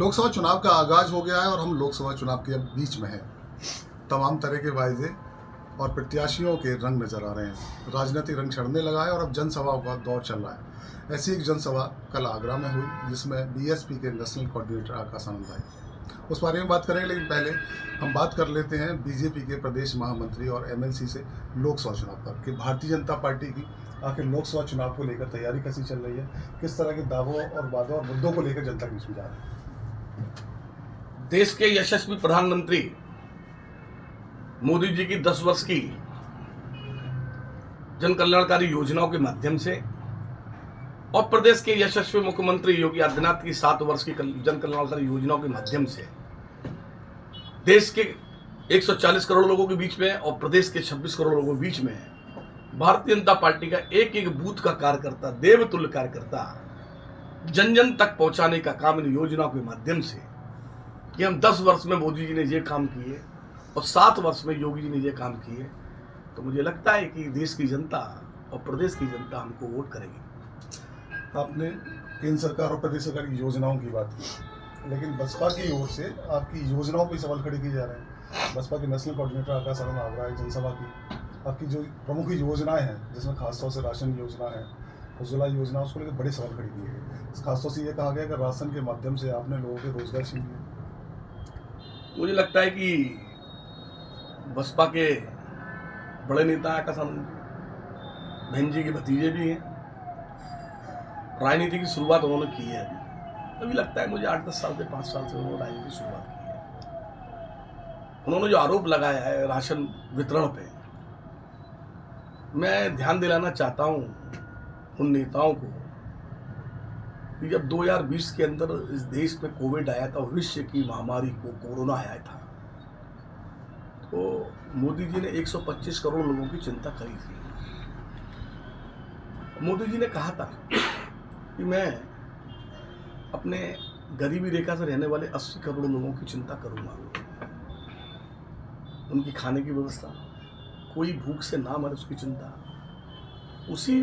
लोकसभा चुनाव का आगाज हो गया है और हम लोकसभा चुनाव के बीच में हैं। तमाम तरह के वायदे और प्रत्याशियों के रंग नजर आ रहे हैं। राजनीतिक रंग चढ़ने लगा है और अब जनसभाओं का दौर चल रहा है। ऐसी एक जनसभा कल आगरा में हुई जिसमें बीएसपी के नेशनल कोऑर्डिनेटर आकाश आनंद आए। उस बारे में बात करेंगे, लेकिन पहले हम बात कर लेते हैं बीजेपी के प्रदेश महामंत्री और एमएलसी से लोकसभा चुनाव पर कि भारतीय जनता पार्टी की आखिर लोकसभा चुनाव को लेकर तैयारी कैसी चल रही है, किस तरह के दावों और वादों और मुद्दों को लेकर जनता के बीच में जा रहे हैं। देश के यशस्वी प्रधानमंत्री मोदी जी की 10 वर्ष की जन कल्याणकारी योजनाओं के माध्यम से और प्रदेश के यशस्वी मुख्यमंत्री योगी आदित्यनाथ की 7 वर्ष की जन कल्याणकारी योजनाओं के माध्यम से देश के 140 करोड़ लोगों के बीच में और प्रदेश के 26 करोड़ लोगों के बीच में भारतीय जनता पार्टी का एक एक बूथ का कार्यकर्ता, देवतुल्य कार्यकर्ता जन जन तक पहुंचाने का काम इन योजनाओं के माध्यम से कि हम 10 वर्ष में मोदी जी ने ये काम किए और 7 वर्ष में योगी जी ने ये काम किए, तो मुझे लगता है कि देश की जनता और प्रदेश की जनता हमको वोट करेगी। आपने केंद्र सरकार और प्रदेश सरकार की योजनाओं की बात की, लेकिन बसपा की ओर से आपकी योजनाओं पर सवाल खड़े किए जा रहे हैं। बसपा के नेशनल कोऑर्डिनेटर आकाश आनंद आगरा है जनसभा की आपकी जो प्रमुख योजनाएं हैं, जिसमें खासतौर से राशन योजना है, उज्ज्वला योजना, उसको लेकर बड़े सवाल खड़े किए गए। खासतौर से ये कहा गया कि राशन के माध्यम से आपने लोगों के रोजगार छीन लिए। मुझे लगता है कि बसपा के बड़े नेता आकाश आनंद बहन जी के भतीजे भी हैं। राजनीति की शुरुआत उन्होंने की है। अभी लगता है मुझे 8-10 साल से 5 साल से उन्होंने राजनीति की शुरुआत की है। उन्होंने जो आरोप लगाया है राशन वितरण पे, मैं ध्यान दिलाना चाहता हूं उन नेताओं को कि जब 2020 के अंदर इस देश में कोविड आया था, विश्व की महामारी को कोरोना आया था, तो मोदी जी ने 125 करोड़ लोगों की चिंता करी थी। मोदी जी ने कहा था कि मैं अपने गरीबी रेखा से रहने वाले 80 करोड़ लोगों की चिंता करूंगा, उनकी खाने की व्यवस्था, कोई भूख से ना मरे उसकी चिंता। उसी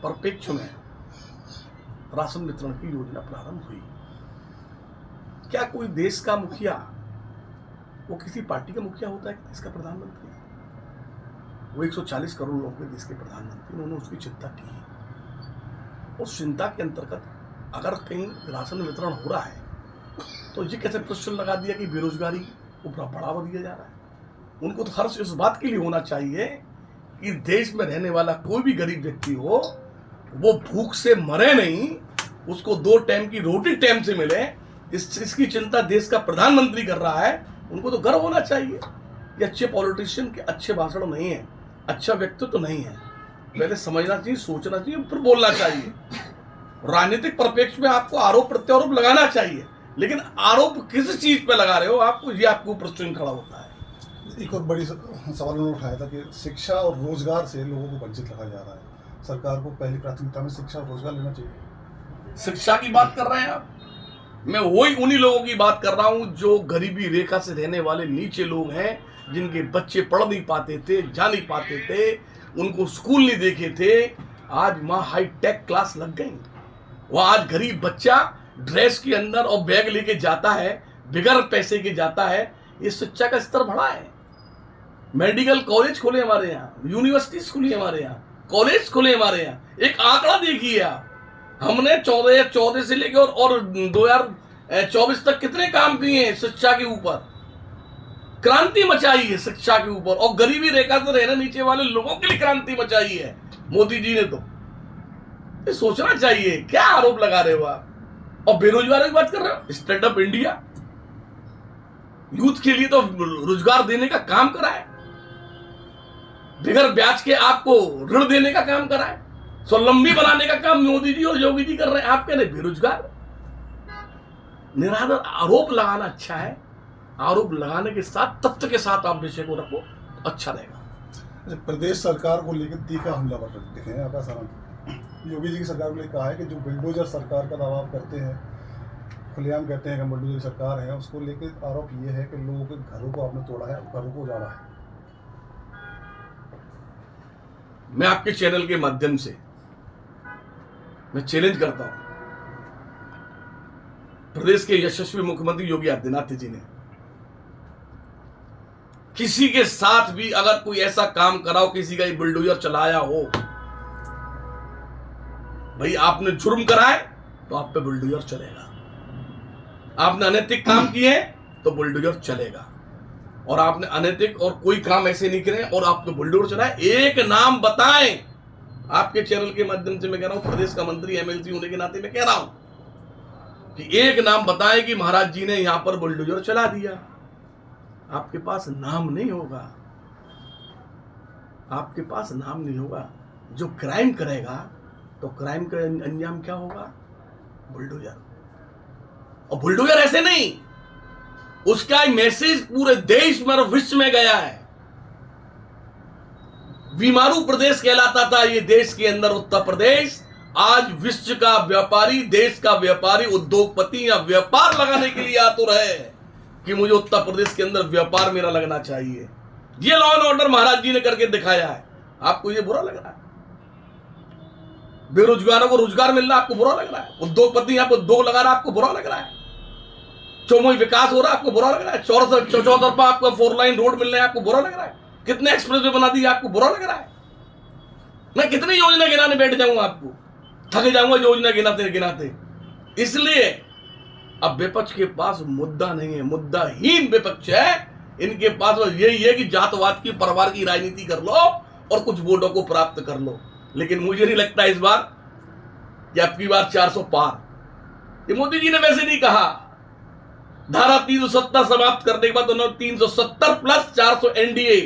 परिप्रेक्ष्य में राशन वितरण की योजना प्रारंभ हुई। क्या कोई देश का मुखिया वो किसी पार्टी का मुखिया होता है कि देश का प्रधानमंत्री? वो 140 करोड़ लोगों के देश के प्रधानमंत्री, उन्होंने उसकी चिंता की। उस चिंता के अंतर्गत अगर कहीं राशन वितरण हो रहा है तो ये कैसे प्रश्न लगा दिया कि बेरोजगारी को बढ़ावा दिया जा रहा है? उनको तो हर्ष इस बात के लिए होना चाहिए कि देश में रहने वाला कोई भी गरीब व्यक्ति हो वो भूख से मरे नहीं, उसको 2 टाइम की रोटी टाइम से मिले, इसकी चिंता देश का प्रधानमंत्री कर रहा है। उनको तो गर्व होना चाहिए। ये अच्छे पॉलिटिशियन के अच्छे भाषण नहीं है, अच्छा व्यक्तित्व तो नहीं है। पहले समझना चाहिए, सोचना चाहिए, फिर बोलना चाहिए। राजनीतिक परिप्रेक्ष्य में आपको आरोप प्रत्यारोप लगाना चाहिए, लेकिन आरोप किस चीज पे लगा रहे हो आपको, ये आपको प्रश्न खड़ा होता है। एक और बड़ी सवाल उन्होंने उठाया था कि शिक्षा और रोजगार से लोगों को वंचित रखा जा रहा है। सरकार को पहली प्राथमिकता में शिक्षा और रोजगार लेना चाहिए। शिक्षा की बात कर रहे हैं आप, मैं वही उन्हीं लोगों की बात कर रहा हूं जो गरीबी रेखा से रहने वाले नीचे लोग हैं, जिनके बच्चे पढ़ नहीं पाते थे, जा नहीं पाते थे, उनको स्कूल नहीं देखे थे। आज वहां हाईटेक क्लास लग गई। वह आज गरीब बच्चा ड्रेस के अंदर और बैग लेके जाता है, बिगर पैसे के जाता है। ये शिक्षा का स्तर बढ़ा है। मेडिकल कॉलेज खुले हमारे यहाँ, यूनिवर्सिटीज खुली हमारे यहाँ, कॉलेज खुले हमारे यहाँ। एक आंकड़ा देखिए आप, हमने 14 से लेकर और 2024 तक कितने काम किए हैं शिक्षा के ऊपर। क्रांति मचाई है शिक्षा के ऊपर, और गरीबी रेखा से रहने नीचे वाले लोगों के लिए क्रांति मचाई है मोदी जी ने। तो ये सोचना चाहिए, क्या आरोप लगा रहे हो आप। और बेरोजगारी की बात कर रहे हो, स्टैंड अप इंडिया यूथ के लिए तो रोजगार देने का काम करा है, बिगर ब्याज के आपको ऋण देने का काम करा है, स्वावलंबी बनाने का काम मोदी जी और योगी जी कर रहे हैं। आप कह रहे बेरोजगार। निराधार आरोप लगाना अच्छा है, आरोप लगाने के साथ तथ्य के साथ आप विषय को रखो तो अच्छा रहेगा। प्रदेश सरकार को लेकर तीखा हमलावर दिखे हैं आकाश आनंद। योगी जी की सरकार को कहा है कि जो बुलडोजर सरकार का दावा आप करते हैं, खुलेआम कहते हैं कि बुलडोजर सरकार है, उसको लेकर आरोप ये है कि लोगों के घरों को आपने तोड़ा है, घरों को उजाड़ा है। मैं आपके चैनल के माध्यम से मैं चैलेंज करता हूं प्रदेश के यशस्वी मुख्यमंत्री योगी आदित्यनाथ जी ने किसी के साथ भी अगर कोई ऐसा काम कराओ, किसी का बुलडोजर चलाया हो, भाई आपने जुर्म कराए तो आप पे बुलडोजर चलेगा, आपने अनैतिक काम किए तो बुलडोजर चलेगा, और आपने अनैतिक और कोई काम ऐसे नहीं करे और आपको बुलडोजर चलाए, एक नाम बताएं। आपके चैनल के माध्यम से मैं कह रहा हूं, प्रदेश का मंत्री एमएलसी होने के नाते मैं कह रहा हूं कि एक नाम बताएं कि महाराज जी ने यहां पर बुलडोजर चला दिया। आपके पास नाम नहीं होगा, आपके पास नाम नहीं होगा। जो क्राइम करेगा तो क्राइम का अंजाम क्या होगा? बुलडोजर। और बुलडोजर ऐसे नहीं, उसका मैसेज पूरे देश में और विश्व में गया है। बीमारू प्रदेश कहलाता था ये देश के अंदर उत्तर प्रदेश, आज विश्व का व्यापारी, देश का व्यापारी, उद्योगपति या व्यापार लगाने के लिए आतुर है कि मुझे उत्तर प्रदेश के अंदर व्यापार मेरा लगना चाहिए। ये लॉ एंड ऑर्डर महाराज जी ने करके दिखाया है। आपको ये बुरा लग रहा है? बेरोजगारों को रोजगार मिल रहा है, आपको बुरा लग रहा है? उद्योगपति यहाँ पर उद्योग लगा रहा है, आपको बुरा लग रहा है? चौमुखी विकास हो रहा है, आपको बुरा लग रहा है? चौतरफा आपको 4 लाइन रोड मिल रहे हैं, आपको बुरा लग रहा है? कितने एक्सप्रेस वे बना दिए, आपको बुरा लग रहा है? मैं कितनी योजना गिनाने बैठ जाऊंगा, आपको थक जाऊंगा योजना गिनाते गिनाते। इसलिए अब विपक्ष के पास मुद्दा नहीं है, मुद्दाहीन विपक्ष है। इनके पास बस यही है कि जातवाद की, परिवार की राजनीति कर लो और कुछ वोटों को प्राप्त कर लो। लेकिन मुझे नहीं लगता इस बार कि अब की बार 400 पार। ये मोदी जी ने वैसे नहीं कहा। धारा 370 समाप्त करने के बाद उन्होंने 370 प्लस 400 एनडीए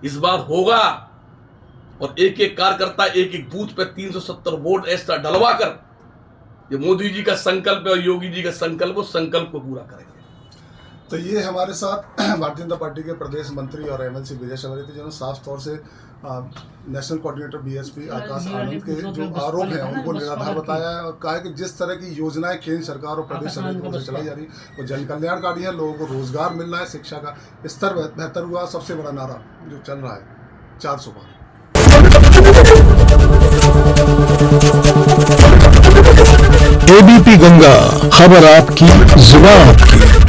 इस बार होगा, और एक एक कार्यकर्ता एक एक बूथ पे 370 वोट ऐसा डलवा कर, ये मोदी जी का संकल्प है और योगी जी का संकल्प, वो संकल्प को पूरा करेंगे। तो ये हमारे साथ भारतीय जनता पार्टी के प्रदेश मंत्री और एमएलसी विजय शवरी थे, जिन्होंने साफ तौर से national coordinator BSP Akash Anand के जो आरोप हैं उनको निराधार बताया है, और कहा है कि जिस तरह की योजनाएं केंद्र सरकार और प्रदेश सरकार से चलाई जा रही वो जन कल्याणकारी है, लोगों को रोजगार मिल रहा है, शिक्षा का स्तर बेहतर हुआ। सबसे बड़ा नारा जो चल रहा है 400 पार। एबीपी गंगा, खबर आपकी, जुबान आपकी।